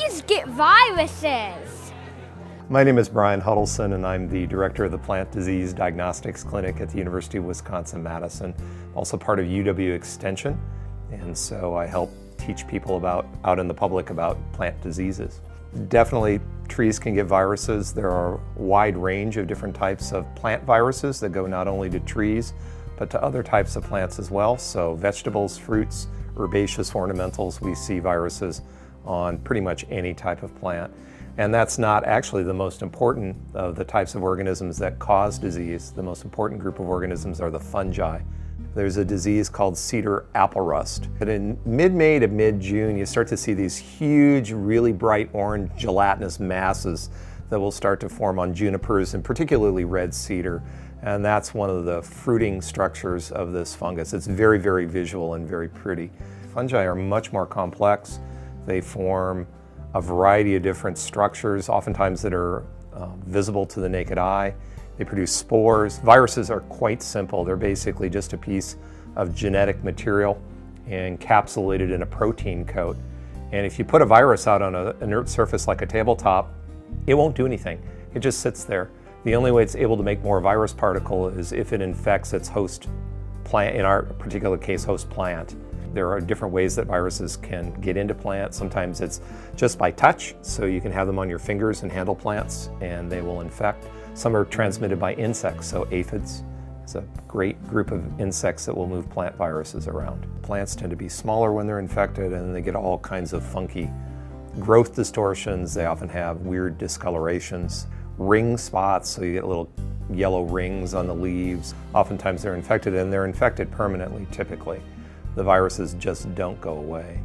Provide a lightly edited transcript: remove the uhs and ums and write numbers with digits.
trees get viruses? My name is Brian Huddleston, and I'm the director of the Plant Disease Diagnostics Clinic at the University of Wisconsin-Madison. Also part of UW Extension, and so I help teach people out in the public about plant diseases. Definitely, trees can get viruses. There are a wide range of different types of plant viruses that go not only to trees, but to other types of plants as well. So vegetables, fruits, herbaceous ornamentals, we see viruses on pretty much any type of plant. And that's not actually the most important of the types of organisms that cause disease. The most important group of organisms are the fungi. There's a disease called cedar apple rust. And in mid-May to mid-June, you start to see these huge, really bright orange gelatinous masses that will start to form on junipers and particularly red cedar. And that's one of the fruiting structures of this fungus. It's very, very visual and very pretty. Fungi are much more complex. They form a variety of different structures, oftentimes that are visible to the naked eye. They produce spores. Viruses are quite simple. They're basically just a piece of genetic material encapsulated in a protein coat. And if you put a virus out on an inert surface like a tabletop, it won't do anything. It just sits there. The only way it's able to make more virus particle is if it infects its host plant, in our particular case, host plant. There are different ways that viruses can get into plants. Sometimes it's just by touch, so you can have them on your fingers and handle plants and they will infect. Some are transmitted by insects, so aphids is a great group of insects that will move plant viruses around. Plants tend to be smaller when they're infected, and they get all kinds of funky growth distortions. They often have weird discolorations, ring spots, so you get little yellow rings on the leaves. Oftentimes they're infected, and they're infected permanently typically. The viruses just don't go away.